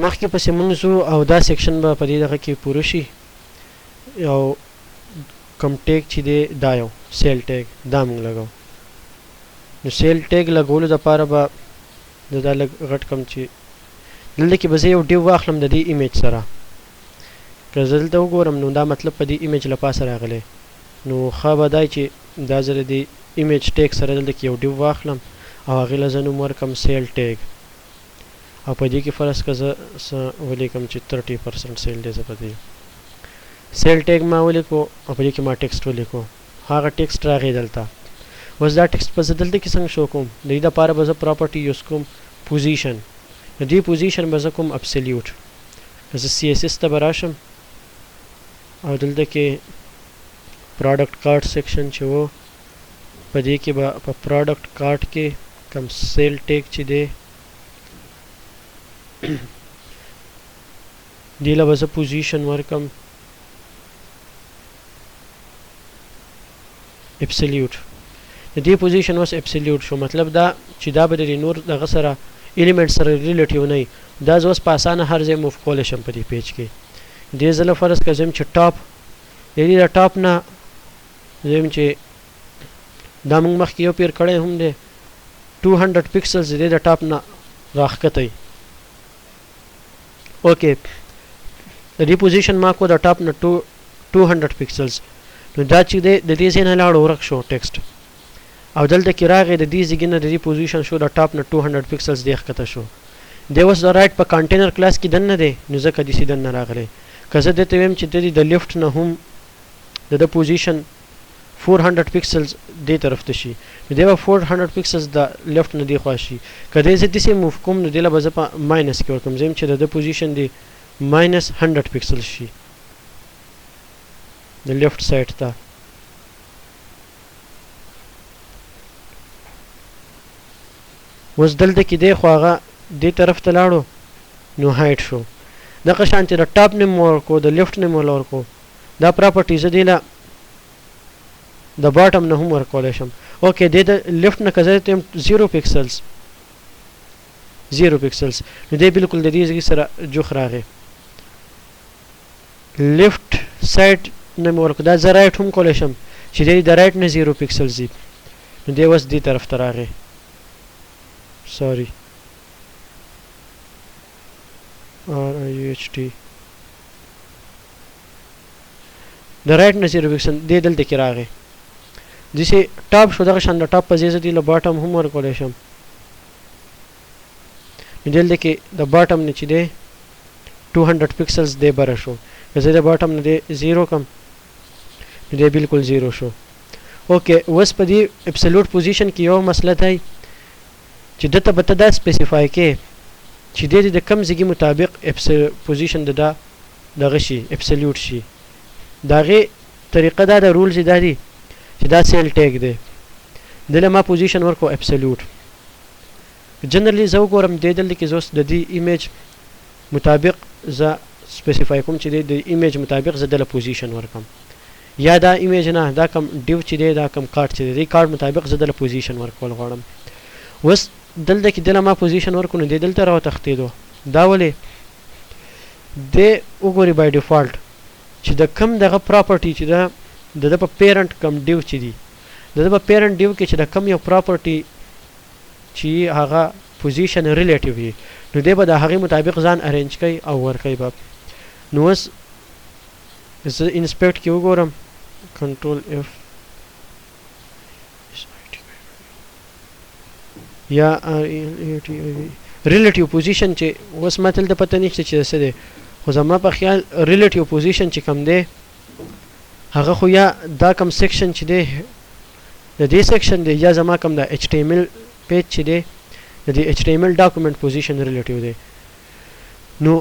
مخکې پسې موږ ځو او دا سیکشن به په دې دغه کې پوره شي او کوم ټیګ چې دی دا یو سیل ټیګ دا موږ لګو نو سیل ټیګ لګولو دپاره به دا لږ غټ کم چې دلته کې به زه یو ډیو واخلم د دې ایمیج سره که زه دلته وګورم نو دا مطلب په دې ایمیج له پاسه راغلی نو ښه به دی چې دا زه د دې ایمیج ټیګ سره دلته کې یو ډیو واخلم او هغې له زه نوم ورکړم سیل ټیګ او په دې کې فرض که زه څه ولیکم چې 30% سیل دی زه په دې سیل ټیګ ما ولیکو او په دې کې ما ټیکسټ ولیکو هغه ټیکسټ راغی دلته اوس دا ټیکسټ په زه دلته کې څنګه شو کوم د دې دپاره به زه پراپرټي یوز کوم پوزیشن د دې پوزیشن به زه کوم ابسلیوټ زه CSS ته به راشم او دلته کې پروډکټ کارټ سیکشن چې و په دې کې به په پروډکټ کارټ کې کوم سیل ټیګ چې دی دې له به زه پوزیشن ورکم ابسلیوټ د دې پوزیشن اوس ابسلیوټ شو مطلب دا چې دا به د نور دغه سره ایلیمنټ سره ریلیټیو نه وي دا زه اوس په اسانه هر ځای موف کولی شم په دې پیج کې دې زه له فرض که زه یم چې ټاپ د دې د ټاپ نه زه یم چې دا موږ مخکې یو پیر کړی هم دی 200 پکسلز د دې د ټاپ نه راښکتی اوکې د دې پوزیشن ما کو د ټاپ نه 200 پکسلز نو دا چې دی د دې ځای نه لاړ ورک شو ټیکسټ او دلته کې راغی د دې ځای نه د دې پوزیشن شو د ټاپ نه 200 پکسلز دی ښکته شو دی اوس د رایټ په کانټینر کلاس کې دننه دی نو ځکه داسې دننه راغلی که زه دته ویم چې د لیفټ نه هم د پوزیشن 400 پکسلز دې طرف ته شي نو دی به 400 پکسلز د لیفټ نه دی خوا شي که دی زه داسې موف کوم نو دی له به زه په ماینس کې ورکړم زه یم چې د پوزیشن دی ماینس 100 پکسل شي د لیفټ سایډ ته اوس دلته کې دی خو هغه دې طرف ته لاړو نو هایټ شو دغه شانتې د ټاپ نیم ورکو د لیفټ نیم ورکو دا پراپرټي زه دې له د باټم نه هم ورکولی شم اوکې دې د لیفټ نه که زه ته یم 0 پکسلز نو دی بالکل د دې ځای سره جوخ راغی لیفټ سایډ نه مې ورکو دا زه رایټ هم کولی شم چې دی د رایټ نه 0 پکسلز وي نو دی اوس دې طرف ته راغی sorry RIHT د رایټ نه 0 پکسل دی دلته کې راغی داسې ټاپ شو دغه شان د ټاپ په ځای زه دې له باټم هم ورکولی شم نو دلته کې د باټم نه چې دی 200 پکسلز دی بره شو که زه د باټم نه دی 0 کم نو دی بالکل 0 شو اوکې اوس په دې ابسلوټ پوزیشن کې یو مسله دی چې دته به ته دا سپیسیفای کې چې دی د کم ځای مطابق پوزیشن د دا دغه شي ابسلوټ شي د هغې طریقه دا د رولز دا دي چې دا سیل ټیګ دی دله ما پوزیشن ورکو ابسلوټ جنرلی زه وګورم دی دلته کې زه اوس د دې ایمیج مطابق زه سپیسیفای کوم چې دی د ایمیج مطابق زه دله پوزیشن ورکم یا دا ایمیج نه دا کم ډیو چې دی دا کم کارت چې دی د کارت مطابق زه دله پوزیشن ورکول غواړم اوس دلته کې دله ما پوزیشن ورکو نو دی دلته راوتښتېدو دا ولې دی وګوري بای ډیفالټ چې د کم دغه پراپرټي چې د په پیرنټ کم ډیو چې دی د په پیرنټ ډیو کې چې د کم یو پراپرټي چې هغه پوزیشن ریلیټیو وي نو دی به د هغې مطابق ځان ارینج کوي او ورکوي به نو اوس زه انسپیکټ کې وګورم کنټرول F یا ریلیټیو پوزیشن چې اوس ما تل د پته نشته چې څه دی خو زما په خیال ریلیټیو پوزیشن چې کم دی هغه خو یا دا کم سیکشن چې دی د دې سیکشن دی یا زما کم د HTML پیج چې دی د دې HTML ډاکومنټ پوزیشن ریلیټیو دی نو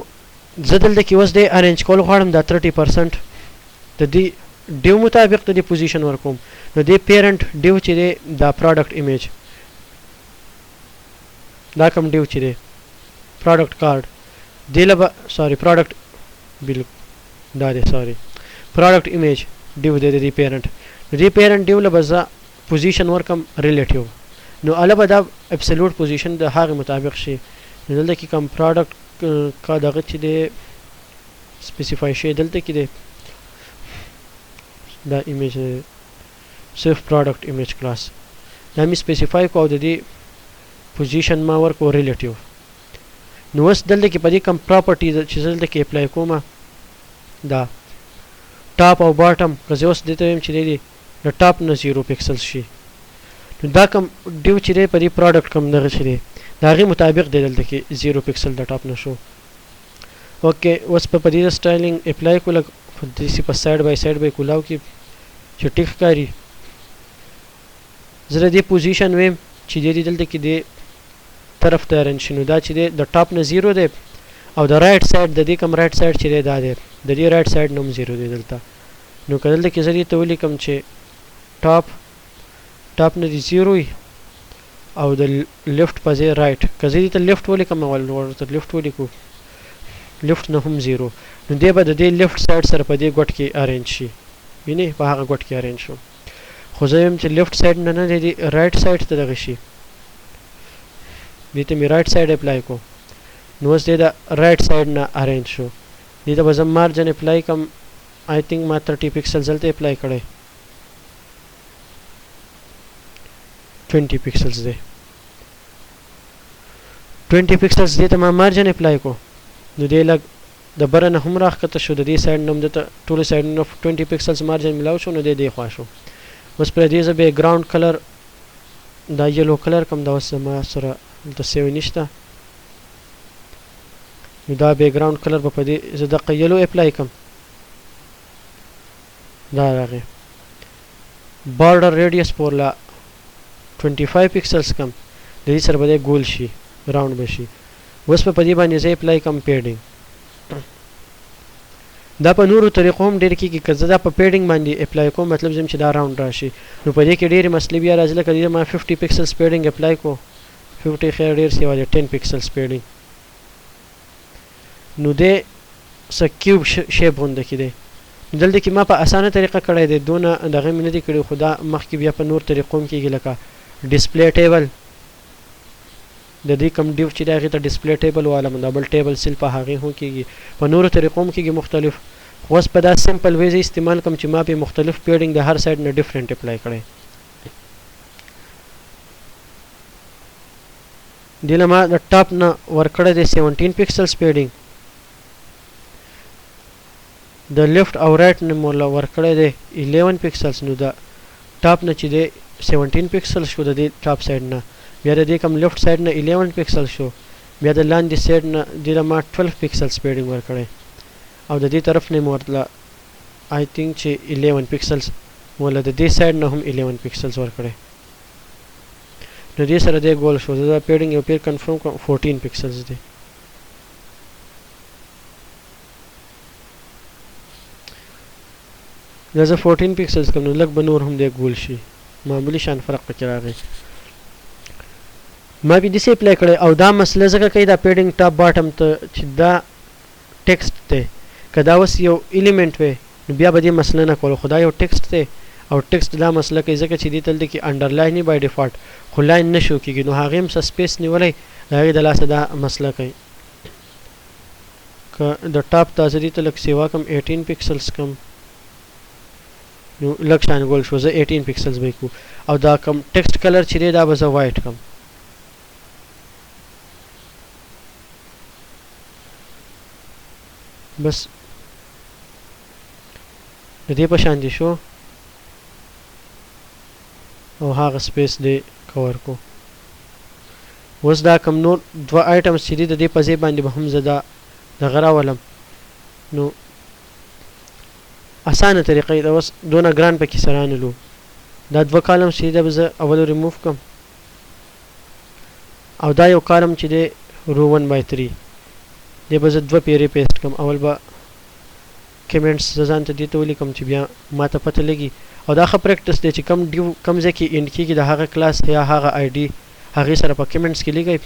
زه دلته کې اوس دی ارینج کول غواړم دا 30% د دې ډیو مطابق د دې پوزیشن ورکوم نو دې پیرنټ ډیو چې دی دا پروډکټ ایمیج دا کم ډیو چې دی پروډکټ کارډ دی له به سوري پروډکټ بالکل دا دی سوري پروډکټ ایمیج ډیو دی د دې پیرنټ د دې پیرنټ ډیو له به زه پوزیشن ورکم ریلیټیو نو اله به دا ابسلوټ پوزیشن د هغې مطابق شي نو دلته کې کوم پروډکټ کا دغه چې دی سپیسیفای شي دلته کې دی دا ایمیج صرف پروډکټ ایمیج کلاس دا می سپیسیفای کو د دې پوزیشن ما ورکو ریلیټیو نو اوس دلته کې په دې کوم پراپرټي چې دلته کې اپلای کوم دا ټاپ او باټم که زه اوس دته ویم چې دی د ټاپ نه 0 پکسل شي نو دا کوم ډیو چې دی په دې پروډکټ کوم دغه چې دی د هغې مطابق دی دلته کې 0 پکسل د ټاپ نه شو اوکې اوس په دې سټایلینګ اپلای کو لږ داسې په سایډ بای سایډ به یې کولاو کې چې ټیک ښکاري زه د دې پوزیشن ویم چې دی دلته کې دی طرف ته ارینج شي نو دا چې دی د ټاپ نه 0 دی او د رایټ سایډ د دې کوم رایټ سایډ چې دی دا دی د دې رایټ سایډ نه هم 0 دی دلته نو که دلته کې زه دې ته ولیکم چې ټاپ نه دي 0 وي او د لیفټ په ځای رایټ که زه دې ته لیفټ ولیکم ورته لیفټ ولیکو لیفټ نه هم 0 نو دی به د دې لیفټ سایډ سره په دې ګوټ کې ارینج شي وینئ په هغه ګوټ کې ارینج شو خو زه یم چې لیفټ سایډ نه نه دی رایټ سایډ ته دغه شي دې ته مې رایټ سایډ اپلای کو نو اوس دی د رایټ سایډ نه ارینج شو دې ته به زه مارجن اپلای کم آی تھنک ما 30 پکسلز دلته اپلای کړی 20 پکسلز دی 20 پکسلز دې ته ما مارجن اپلای کو نو دی لږ د بره نه هم راښکته شو د دې سایډ نه هم دته ټولو سایډونو 20 پکسلز مارجن ملاو شو نو دی دې خوا شو اوس پر دې زه بیک ګراوند کلر دا یلو کلر کوم دا اوس ما سره دلته سیو نشته نو دا بیک ګراوند کلر به په دې زه دقه یلو اپلای کم دا راغی بارډر ریډیس پورلا 25 پکسلز کم د دې سره به دی ګول شي راوند به شي اوس په دې باندې زه اپلای کم پیډینګ دا په نورو طریقو هم ډېر کېږي که زه دا په پیډینګ باندې اپلای کوم مطلب زم چې دا راوند راشي نو په دې کې ډېرې مسلې بیا راځي لکه دې ما 50 پکسلز پیډینګ اپلای کو 50 خیر ډېر سی والے 10 پکسلز پیډینګ نو دی څه کیوب شیپ غونده کې دی دلته کې ما په اسانه طریقه کړی دی دونه دغه مې نه دی کړی خو دا مخکې بیا په نور طریقو هم کېږي لکه ډسپلی ټیبل د دې کوم ډیو چې دی هغې ته ډسپلی ټیبل والم دا بل ټیبل سیل په هغې هم کېږي په نورو طریقو هم کېږي مختلف خو اوس په دا سمپل وی زه استعمال کوم چې ما پې مختلف پیډینګ د هر سایډ نه ډفرنټ اپلای کړی دې له ما د ټاپ نه ورکړی دی 17 پکسلز پیډینګ د لیفټ او رایټ نه مولا ورکړی دی 11 پکسلز نو د ټاپ نه چې دی 17 پکسل شو د دې ټاپ سایډ نه بیا د دې کوم لیفټ سایډ نه 11 پکسل شو بیا د لاندې سایډ نه دې ما 12 پکسلز پیډینګ ورکړی او د دې طرف نه ورته آی تھنک چې 11 پکسلز ولا د دې سایډ نه هم 11 پکسلز ورکړی نو دې سره دې ګول شو دا پیډینګ یو پیر کنفرم کوم 14 پکسلز دی دا زه 14 پکسلز کوم نو لږ به نور هم دی ګول شي معمولی شان فرق پکې راغی ما بیا داسې اپلای کړی او دا مسله ځکه کوي دا پیډینګ ټاپ باټم ته چې دا ټیکسټ دی که دا اوس یو ایلیمنټ وی نو بیا به دې مسله نه کولو خو دا یو ټیکسټ دی او ټیکسټ دا مسله کوي ځکه چې دې دلته کې انډرلاین بای ډیفالټ خو لاین نه شو کېږي نو هغې هم څه سپیس نیولی د هغې د لاسه دا مسله کوي که د ټاپ ته زه دې ته لږ سیوا کم 18 پکسلز کم نو لږ شان ګول شو زه 18 پکسلز به کو او دا کم ټیکسټ کلر چې دی دا به زه وایټ کم بس د دې په شان دي شو او هغه سپیس دی کور کو اوس دا کم نور دوه آیټمز چې دي د دې په ځای باندې به هم زه دا دغه راولم نو اسانه طریقه دا اوس دونه ګران پکې سره نه لو دا دوه کالم چې دا به زه اول ریموف کم او دا یو کالم چې دی رو 1/3 دی به زه دوه پیرې پیسټ کم اول به کمنټس زه ځان ته دې ته ولیکم چې بیا ما ته پته لګي او دا ښه پریکټس دی چې کم ډیو کم ځای کې انډ کېږي د هغه کلاس یا هغه آی ډي هغې سره په کمنټس کې لیکئ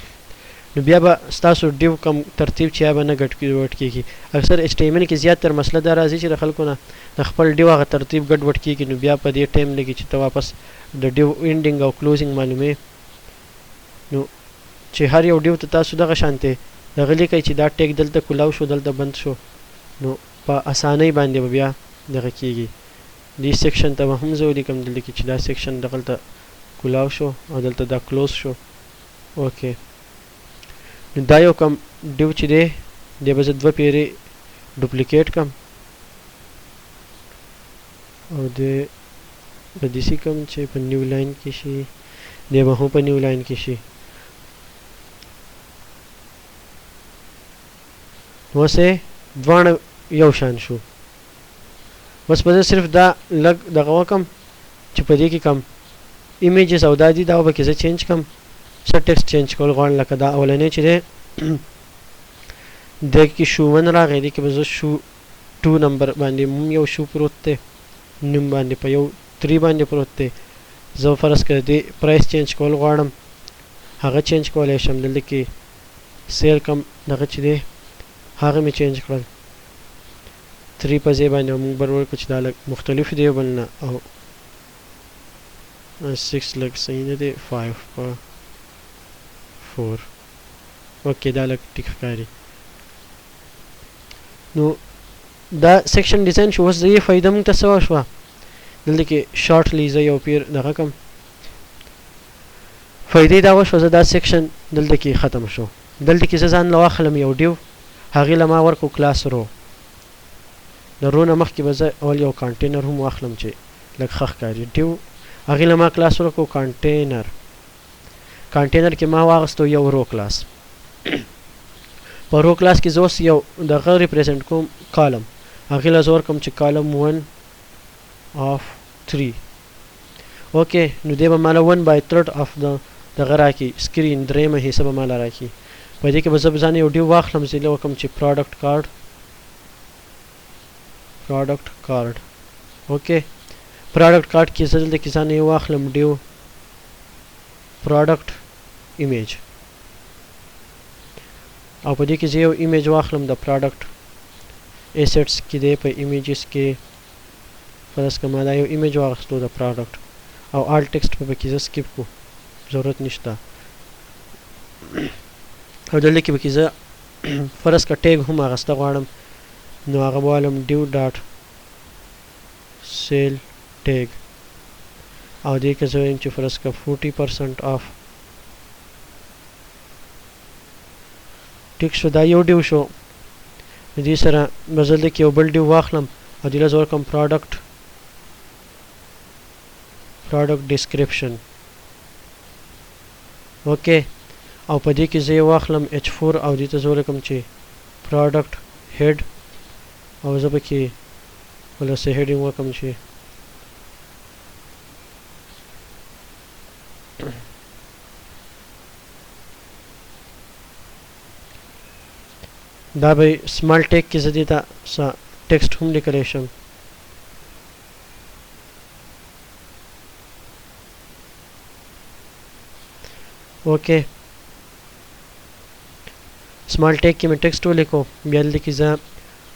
نو بیا به ستاسو ډیو کم ترتیب چې یا به نه ګډوډ کېږي اکثر ایچ ټي ایم ایل کې زیات تر مسله دا راځي چې د خلکو نه د خپل ډیو هغه ترتیب ګډوډ کېږي نو بیا په دې ټایم لګي چې ته واپس د ډیو انډینګ او کلوزینګ معلومې نو چې هر یو ډیو ته تاسو دغه شانتې دغه لیکي چې دا ټیک دلته کولاو شو دلته بند شو نو په اسانۍ باندې به بیا دغه کیږي دې سیکشن ته به هم زه ولیکم دلته کې چې دا سیکشن دغلته کولاو شو او دلته دا کلوز شو اوکې نو دا یو کم ډیو چې دی دی به زه دوه پیرې ډوپلیکیټ کم او دی به داسې کم چې په نیو لاین کې شي دی به هم په نیو لاین کې شي اوس یې دواړه یو شان شو بس به زه صرف دا لږ دغه وکم چې په دې کې کم ایمیجز او دا دي دا به کې زه چینج کم څه ټیکسټ چینج کول غواړم لکه دا اولنی چې دی دې کې شو 1 راغی دې کې به زه شو 2 نمبر باندې یو شو پروت دی نوم باندې په یو 3 باندې پروت دی زه فرض کړه دې پرایس چینج کول غواړم هغه چینج کولی شم دلته کې سیل کم دغه چې دی هغه مې چینج کړل 3 په ځای باندې موږ بر ورکړو چې دا لږ مختلف دی یو بل نه او 6 لږ صحیح نه دی 5 په 4 اوکې دا لږ ټیک ښکاري نو دا سیکشن ډیزاین شو اوس د یې فایده موږ ته څه وشوه دلته کې شارټلی زه یو پیر دغه کم فایدې دا وشوه زه دا سیکشن دلته کې ختم شو دلته کې زه ځان له واخلم یو ډیو هغې له ما ورکړو کلاس رو د رو نه مخکې به زه اول یو کانټینر هم واخلم چې لږ ښه ښکاري ډیو هغې له ما کلاس ورکړو کانټینر کې ما واغستو یو رو کلاس په رو کلاس کې زه اوس یو دغه ریپرزنټ کوم کالم هغې له زه ورکړم چې کالم 1 of 3 اوکې نو دی به ماله 1/3 of دغه راکړي سکرین درېیمه حصه به ماله راکړي په دې کې به زه ځان یو ډیو واخلم زه یې وکړم چې پروډکټ کارډ اوکې پروډکټ کارډ کې زه دلته کې ځان یې واخلم ډیو پروډکټ ایمیج او په دې کې زه یو ایمیج واخلم د پروډکټ ایسټس کې دی په ایمیجز کې فرض کړه ما دا یو ایمیج واخیستو د پروډکټ او آل ټیکسټ به پکې زه سکیپ کړو ضرورت نشته او دلته کې به کې زه فرض کړه ټیګ هم اخیسته غواړم نو هغه به والم ډیو ډاټ سیل ټیګ او دې کې زه وایم چې فرض کړه 40% آف ټیک شو دا یو ډیو شو دې سره به زه دلته کې یو بل ډیو واخلم او دې له زه ورکړم پروډکټ ډسکرپشن اوکې او په دې کې زه یې واخلم H4 او دې ته زه ورکړم چې پروډکټ هیډ او زه به کې بله څه هیډینګ وکړم چې دا به سمال ټیک کې زه دې ته څه ټیکسټ هم لیکلی شم اوکې سمال ټیک کې مې ټیکسټ ولیکو بیا دلته کې زه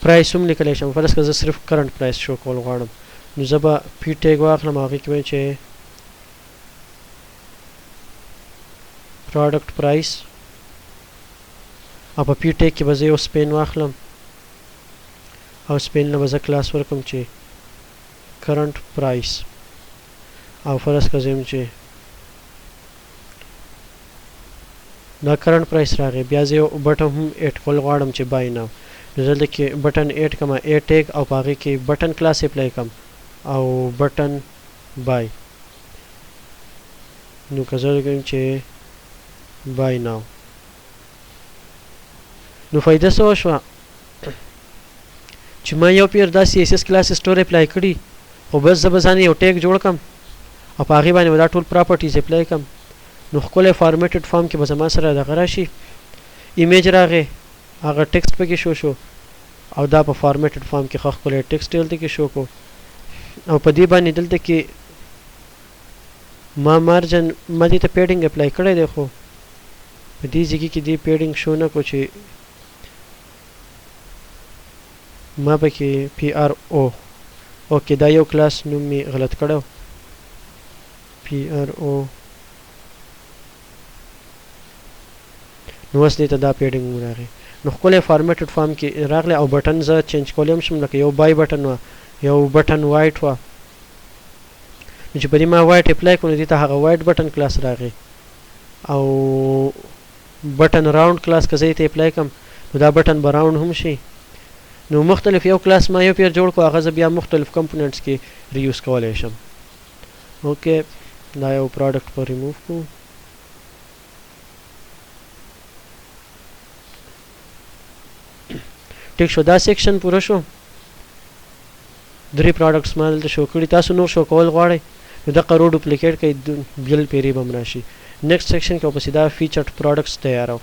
پرایس هم لیکلی شم فرض کړه زه صرف کرنټ پرایس شو کول غواړم نو زه به پی ټیګ واخلم هغې کې به چې پروډکټ پرایس او په پی ټیګ کې به زه یو سپین واخلم او سپین نه به زه کلاس ورکړم چې کرنټ پرایس او فرض کړه زه یم چې دا کرنټ پرایس راغی بیا زه یو بټن هم ایډ کول غواړم چې بای ناو نو دلته کې بټن ایډ کړم ای ټیګ او په هغې کې بټن کلاس اپلای کړم او بټن بای نو که زه وکړم چې بای ناو نو فایده څه وشوه چې ما یو پیر دا CSS کلاس سټور اپلای کړي خو بس زه به ځان یو ټیګ جوړ کړم او په هغې باندې به دا ټول پراپرټیز اپلای کړم نو ښکلی فارمیټډ فارم کې به زما سره دغه راشي ایمیج راغی هغه ټیکسټ پکې شو او دا په فارمیټډ فارم کې ښه ښکلی ټیکسټ دلته کې شو کو او په دې باندې دلته کې ما مارجن ما دې ته پیډینګ اپلای کړی دی خو په دې ځای کې دې پیډینګ شو نه کو چې ما پکې PRO اوکې دا یو کلاس نوم مې غلط کړی PRO نو اوس دې ته دا پیډینګ راغی نو ښکلی فارمیټډ فارم کې راغلی او بټن زه چینج کولی هم شم لکه یو بای بټن وه یو بټن وایټ وه نو چې په دې ما وایټ اپلای کړو نو دې ته هغه وایټ بټن کلاس راغی او بټن راوند کلاس که زه یې ته اپلای کړم نو دا بټن به راوند هم شي نو مختلف یو کلاس ما یو پیر جوړ کړو هغه زه بیا مختلف کمپوننټس کې ریوز کولی شم اوکې دا یو پروډکټ به ریموو کړو ټیک شو دا سیکشن پوره شو 3 پروډکټس ما دلته شو کړي تاسو نور شو کول غواړئ نو دغه رو ډوپلیکیټ کړئ بل پیری به هم راشي نیکسټ سیکشن کې ورپسې دا فیچرډ پروډکټس تیاروو